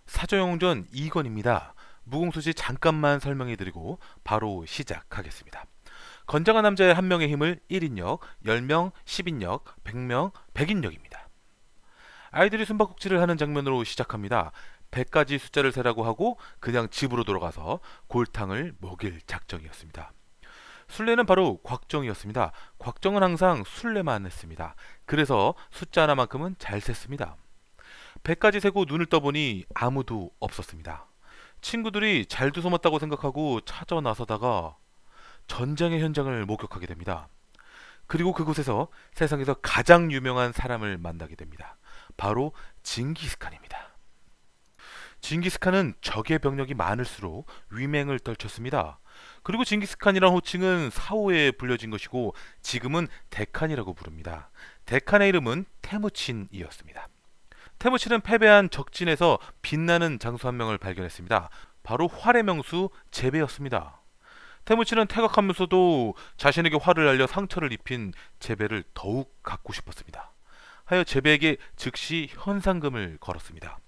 사조영웅전 2권입니다. 무공수지 잠깐만 설명해드리고 바로 시작하겠습니다. 건장한 남자의 한 명의 힘을 1인력, 10명, 10인력, 100명, 100인력입니다. 아이들이 숨바꼭질을 하는 장면으로 시작합니다. 100가지 숫자를 세라고 하고 그냥 집으로 돌아가서 골탕을 먹일 작정이었습니다. 술래는 바로 곽정이었습니다. 곽정은 항상 술래만 했습니다. 그래서 숫자 하나만큼은 잘 셌습니다. 100까지 세고 눈을 떠보니 아무도 없었습니다. 친구들이 잘도 숨었다고 생각하고 찾아 나서다가 전쟁의 현장을 목격하게 됩니다. 그리고 그곳에서 세상에서 가장 유명한 사람을 만나게 됩니다. 바로 징기스칸입니다. 징기스칸은 적의 병력이 많을수록 위맹을 떨쳤습니다. 그리고 징기스칸이란 호칭은 사후에 불려진 것이고 지금은 데칸이라고 부릅니다. 데칸의 이름은 테무친이었습니다. 테무친은 패배한 적진에서 빛나는 장수 한 명을 발견했습니다. 바로 활의 명수 제베였습니다. 테무친은 태각하면서도 자신에게 활을 날려 상처를 입힌 제베를 더욱 갖고 싶었습니다. 하여 제베에게 즉시 현상금을 걸었습니다.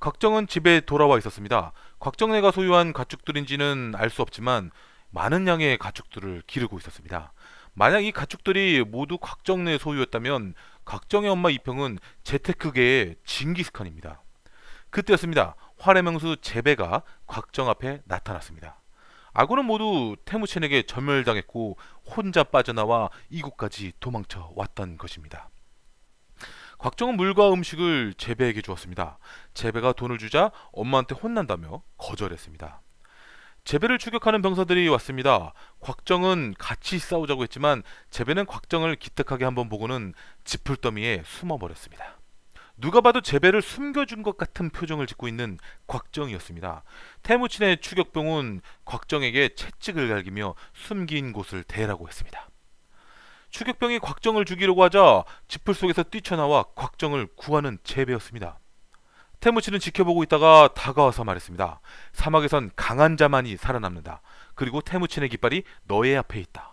곽정은 집에 돌아와 있었습니다. 곽정네가 소유한 가축들인지는 알 수 없지만 많은 양의 가축들을 기르고 있었습니다. 만약 이 가축들이 모두 곽정네의 소유였다면 곽정의 엄마 이평은 재테크계의 징기스칸입니다. 그때였습니다. 활의 명수 제베가 곽정 앞에 나타났습니다. 아군은 모두 태무친에게 전멸당했고 혼자 빠져나와 이곳까지 도망쳐 왔던 것입니다. 곽정은 물과 음식을 제베에게 주었습니다. 제베가 돈을 주자 엄마한테 혼난다며 거절했습니다. 제베를 추격하는 병사들이 왔습니다. 곽정은 같이 싸우자고 했지만 제베는 곽정을 기특하게 한번 보고는 지풀더미에 숨어버렸습니다. 누가 봐도 제베를 숨겨준 것 같은 표정을 짓고 있는 곽정이었습니다. 태무친의 추격병은 곽정에게 채찍을 갈기며 숨긴 곳을 대라고 했습니다. 추격병이 곽정을 죽이려고 하자 지풀 속에서 뛰쳐나와 곽정을 구하는 제베였습니다. 태무친은 지켜보고 있다가 다가와서 말했습니다. 사막에선 강한 자만이 살아남는다. 그리고 태무친의 깃발이 너의 앞에 있다.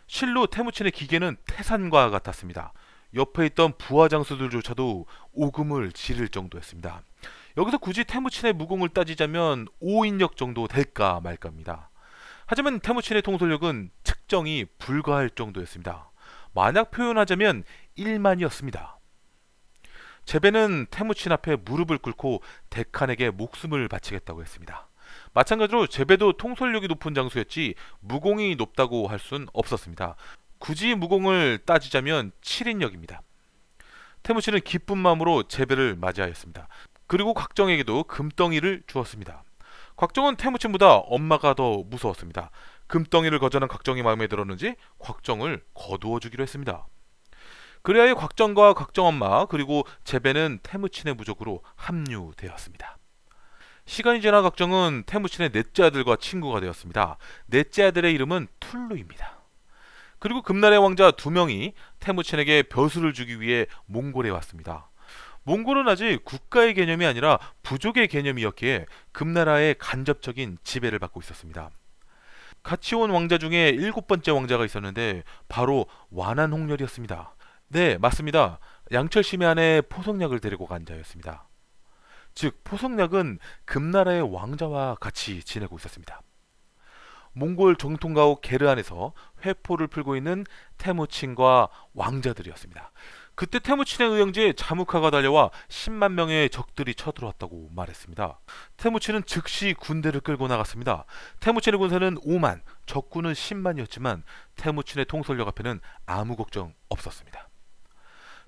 실로 태무친의 기계는 태산과 같았습니다. 옆에 있던 부하 장수들조차도 오금을 지를 정도였습니다. 여기서 굳이 태무친의 무공을 따지자면 5인력 정도 될까 말까입니다. 하지만 태무친의 통솔력은 측정이 불가할 정도였습니다. 만약 표현하자면 1만이었습니다. 제베는 태무친 앞에 무릎을 꿇고 데칸에게 목숨을 바치겠다고 했습니다. 마찬가지로 제베도 통솔력이 높은 장수였지 무공이 높다고 할 수는 없었습니다. 굳이 무공을 따지자면 7인력입니다. 태무친은 기쁜 마음으로 제베를 맞이하였습니다. 그리고 곽정에게도 금덩이를 주었습니다. 곽정은 태무친보다 엄마가 더 무서웠습니다. 금덩이를 거절한 곽정이 마음에 들었는지 곽정을 거두어 주기로 했습니다. 그래야 곽정과 곽정 엄마 그리고 제베는 태무친의 부족으로 합류되었습니다. 시간이 지나 곽정은 태무친의 넷째 아들과 친구가 되었습니다. 넷째 아들의 이름은 툴루입니다. 그리고 금나라의 왕자 2명이 태무친에게 벼슬을 주기 위해 몽골에 왔습니다. 몽골은 아직 국가의 개념이 아니라 부족의 개념이었기에 금나라의 간접적인 지배를 받고 있었습니다. 같이 온 왕자 중에 7번째 왕자가 있었는데 바로 완한홍렬이었습니다. 네, 맞습니다. 양철심해 안에 포석략을 데리고 간 자였습니다. 즉 포석략은 금나라의 왕자와 같이 지내고 있었습니다. 몽골 정통가옥 게르안에서 회포를 풀고 있는 태무친과 왕자들이었습니다. 그때 태무친의 의형지에 자무카가 달려와 10만 명의 적들이 쳐들어왔다고 말했습니다. 태무친은 즉시 군대를 끌고 나갔습니다. 태무친의 군사는 5만, 적군은 10만이었지만 태무친의 통솔력 앞에는 아무 걱정 없었습니다.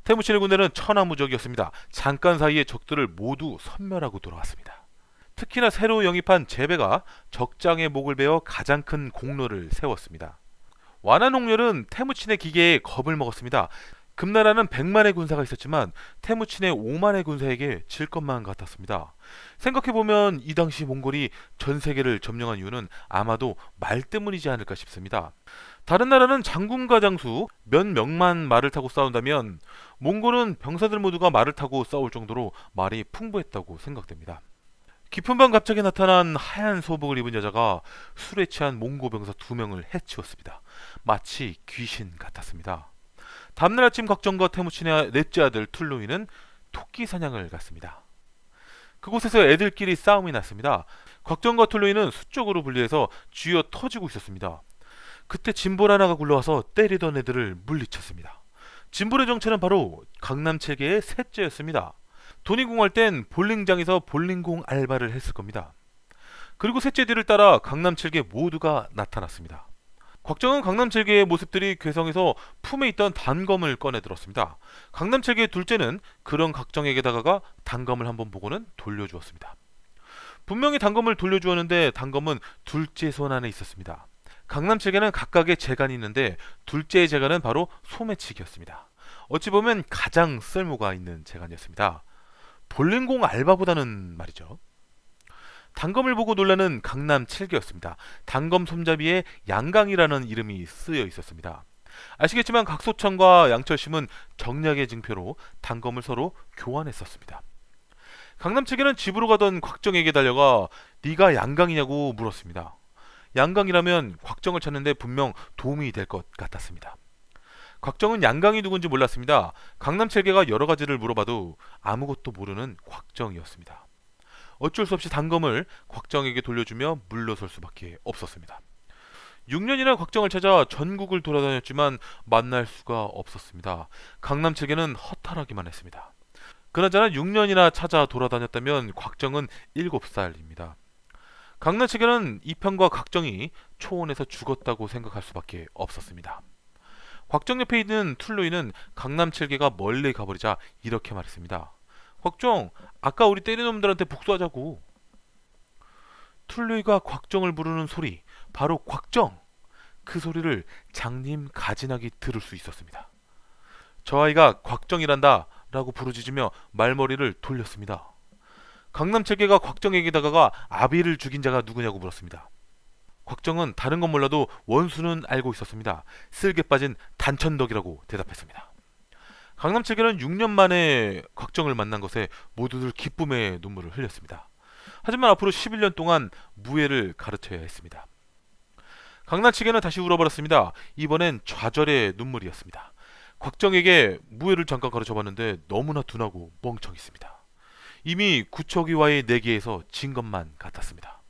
태무친의 군대는 천하무적이었습니다. 잠깐 사이에 적들을 모두 섬멸하고 돌아왔습니다. 특히나 새로 영입한 제베가 적장의 목을 베어 가장 큰 공로를 세웠습니다. 완한홍렬은 태무친의 기계에 겁을 먹었습니다. 금나라는 100만의 군사가 있었지만 태무친의 5만의 군사에게 질 것만 같았습니다. 생각해보면 이 당시 몽골이 전 세계를 점령한 이유는 아마도 말 때문이지 않을까 싶습니다. 다른 나라는 장군과 장수 몇 명만 말을 타고 싸운다면 몽골은 병사들 모두가 말을 타고 싸울 정도로 말이 풍부했다고 생각됩니다. 깊은 밤 갑자기 나타난 하얀 소복을 입은 여자가 술에 취한 몽고 병사 2명을 해치웠습니다. 마치 귀신 같았습니다. 다음날 아침 곽정과 태무친의 넷째 아들 툴루이는 토끼 사냥을 갔습니다. 그곳에서 애들끼리 싸움이 났습니다. 곽정과 툴루이는 수쪽으로 분리해서 쥐어 터지고 있었습니다. 그때 짐볼 하나가 굴러와서 때리던 애들을 물리쳤습니다. 짐볼의 정체는 바로 강남 7개의 셋째였습니다. 돈이 궁할 땐 볼링장에서 볼링공 알바를 했을 겁니다. 그리고 셋째 뒤를 따라 강남 7개 모두가 나타났습니다. 곽정은 강남 7개의 모습들이 괴성해서 품에 있던 단검을 꺼내 들었습니다. 강남 7개의 둘째는 그런 곽정에게 다가가 단검을 한번 보고는 돌려주었습니다. 분명히 단검을 돌려주었는데 단검은 둘째 손 안에 있었습니다. 강남 7개는 각각의 재간이 있는데 둘째의 재간은 바로 소매치기였습니다. 어찌 보면 가장 쓸모가 있는 재간이었습니다. 볼링공 알바보다는 말이죠. 단검을 보고 놀라는 강남 7개였습니다. 단검 손잡이에 양강이라는 이름이 쓰여 있었습니다. 아시겠지만 각소천과 양철심은 정략의 징표로 단검을 서로 교환했었습니다. 강남 7개는 집으로 가던 곽정에게 달려가 네가 양강이냐고 물었습니다. 양강이라면 곽정을 찾는데 분명 도움이 될 것 같았습니다. 곽정은 양강이 누군지 몰랐습니다. 강남 7개가 여러 가지를 물어봐도 아무것도 모르는 곽정이었습니다. 어쩔 수 없이 단검을 곽정에게 돌려주며 물러설 수밖에 없었습니다. 6년이나 곽정을 찾아 전국을 돌아다녔지만 만날 수가 없었습니다. 강남 7개는 허탈하기만 했습니다. 그나저나 6년이나 찾아 돌아다녔다면 곽정은 7살입니다. 강남 7개는 이편과 곽정이 초원에서 죽었다고 생각할 수밖에 없었습니다. 곽정 옆에 있는 툴루이는 강남 7개가 멀리 가버리자 이렇게 말했습니다. 곽정, 아까 우리 때린 놈들한테 복수하자고. 툴루이가 곽정을 부르는 소리, 바로 곽정! 그 소리를 장님 가진학이 들을 수 있었습니다. 저 아이가 곽정이란다 라고 부르짖으며 말머리를 돌렸습니다. 강남 7개가 곽정에게 다가가 아비를 죽인 자가 누구냐고 물었습니다. 곽정은 다른 건 몰라도 원수는 알고 있었습니다. 쓸개 빠진 단천덕이라고 대답했습니다. 강남 7개는 6년 만에 곽정을 만난 것에 모두들 기쁨의 눈물을 흘렸습니다. 하지만 앞으로 11년 동안 무예를 가르쳐야 했습니다. 강남 7개는 다시 울어버렸습니다. 이번엔 좌절의 눈물이었습니다. 곽정에게 무예를 잠깐 가르쳐봤는데 너무나 둔하고 멍청했습니다. 이미 구척이와의 내기에서 진 것만 같았습니다.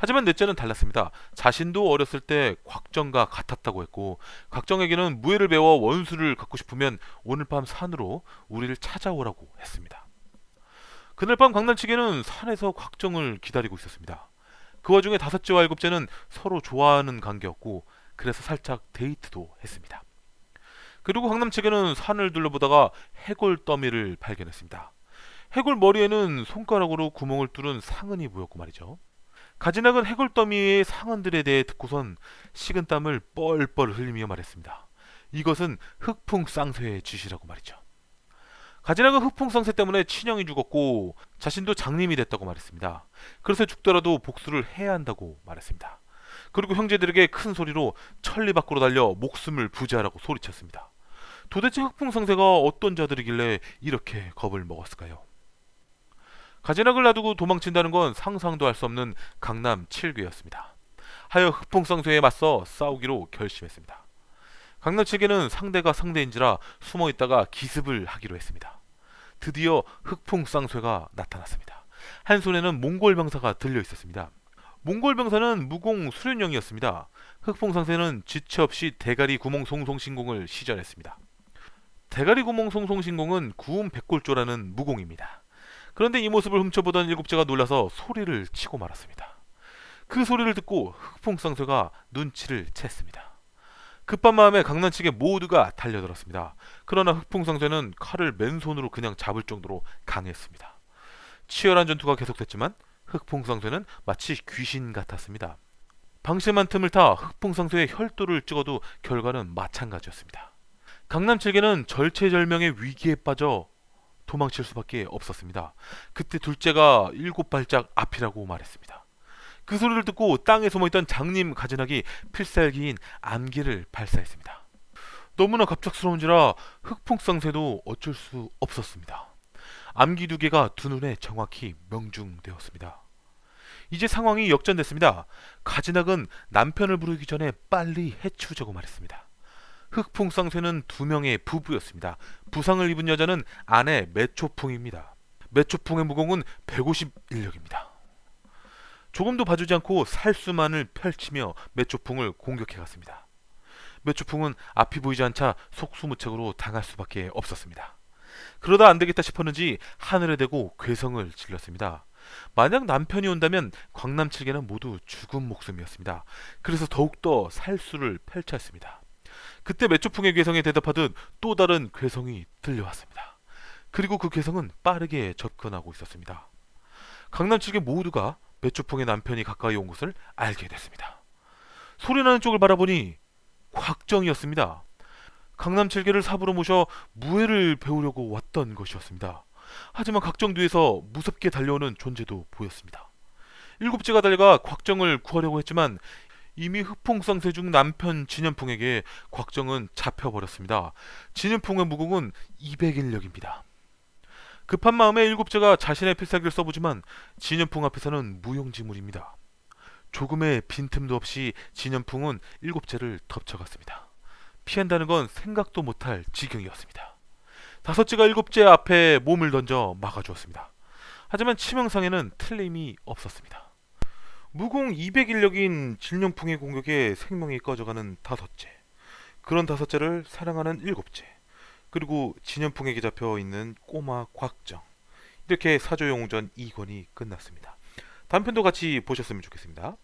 하지만 넷째는 달랐습니다. 자신도 어렸을 때 곽정과 같았다고 했고 곽정에게는 무예를 배워 원수를 갖고 싶으면 오늘 밤 산으로 우리를 찾아오라고 했습니다. 그날 밤 강남 7개는 산에서 곽정을 기다리고 있었습니다. 그 와중에 다섯째와 일곱째는 서로 좋아하는 관계였고 그래서 살짝 데이트도 했습니다. 그리고 강남 7개는 산을 둘러보다가 해골 더미를 발견했습니다. 해골 머리에는 손가락으로 구멍을 뚫은 상흔이 보였고 말이죠. 가진학은 해골더미의 상흔들에 대해 듣고선 식은땀을 뻘뻘 흘리며 말했습니다. 이것은 흑풍쌍쇠의 짓이라고 말이죠. 가진학은 흑풍쌍쇠 때문에 친형이 죽었고 자신도 장님이 됐다고 말했습니다. 그래서 죽더라도 복수를 해야 한다고 말했습니다. 그리고 형제들에게 큰 소리로 천리 밖으로 달려 목숨을 부지하라고 소리쳤습니다. 도대체 흑풍쌍쇠가 어떤 자들이길래 이렇게 겁을 먹었을까요? 가진학을 놔두고 도망친다는 건 상상도 할 수 없는 강남 7개였습니다. 하여 흑풍쌍쇠에 맞서 싸우기로 결심했습니다. 강남 7개는 상대가 상대인지라 숨어있다가 기습을 하기로 했습니다. 드디어 흑풍쌍쇠가 나타났습니다. 한 손에는 몽골 병사가 들려 있었습니다. 몽골 병사는 무공 수련형이었습니다. 흑풍쌍쇠는 지체 없이 대가리 구멍 송송신공을 시전했습니다. 대가리 구멍 송송신공은 구움 백골조라는 무공입니다. 그런데 이 모습을 훔쳐보던 일곱째가 놀라서 소리를 치고 말았습니다. 그 소리를 듣고 흑풍쌍쇠가 눈치를 챘습니다. 급한 마음에 강남 7개 모두가 달려들었습니다. 그러나 흑풍쌍쇠는 칼을 맨손으로 그냥 잡을 정도로 강했습니다. 치열한 전투가 계속됐지만 흑풍쌍쇠는 마치 귀신 같았습니다. 방심한 틈을 타 흑풍쌍쇠의 혈도를 찍어도 결과는 마찬가지였습니다. 강남 7개는 절체절명의 위기에 빠져 도망칠 수밖에 없었습니다. 그때 둘째가 7발짝 앞이라고 말했습니다. 그 소리를 듣고 땅에 숨어있던 장님 가진학이 필살기인 암기를 발사했습니다. 너무나 갑작스러운지라 흑풍쌍쇠도 어쩔 수 없었습니다. 암기 2개가 두 눈에 정확히 명중되었습니다. 이제 상황이 역전됐습니다. 가진학은 남편을 부르기 전에 빨리 해치우자고 말했습니다. 흑풍쌍쇠는 2명의 부부였습니다. 부상을 입은 여자는 아내 매초풍입니다. 매초풍의 무공은 151력입니다. 조금도 봐주지 않고 살수만을 펼치며 매초풍을 공격해갔습니다. 매초풍은 앞이 보이지 않자 속수무책으로 당할 수밖에 없었습니다. 그러다 안되겠다 싶었는지 하늘에 대고 괴성을 질렀습니다. 만약 남편이 온다면 광남칠개는 모두 죽은 목숨이었습니다. 그래서 더욱더 살수를 펼쳤습니다. 그때 매초풍의 괴성에 대답하듯 또 다른 괴성이 들려왔습니다. 그리고 그 괴성은 빠르게 접근하고 있었습니다. 강남칠개 모두가 매초풍의 남편이 가까이 온 것을 알게 됐습니다. 소리나는 쪽을 바라보니 곽정이었습니다. 강남칠개를 삽으로 모셔 무예를 배우려고 왔던 것이었습니다. 하지만 곽정 뒤에서 무섭게 달려오는 존재도 보였습니다. 일곱째가 달려가 곽정을 구하려고 했지만 이미 흑풍성세 중 남편 진연풍에게 곽정은 잡혀버렸습니다. 진연풍의 무공은 201력입니다. 급한 마음에 일곱째가 자신의 필살기를 써보지만 진연풍 앞에서는 무용지물입니다. 조금의 빈틈도 없이 진연풍은 일곱째를 덮쳐갔습니다. 피한다는 건 생각도 못할 지경이었습니다. 다섯째가 일곱째 앞에 몸을 던져 막아주었습니다. 하지만 치명상에는 틀림이 없었습니다. 무공 201력인 진연풍의 공격에 생명이 꺼져가는 다섯째, 그런 다섯째를 사랑하는 일곱째, 그리고 진연풍에게 잡혀있는 꼬마 곽정, 이렇게 사조영웅전 2권이 끝났습니다. 단편도 같이 보셨으면 좋겠습니다.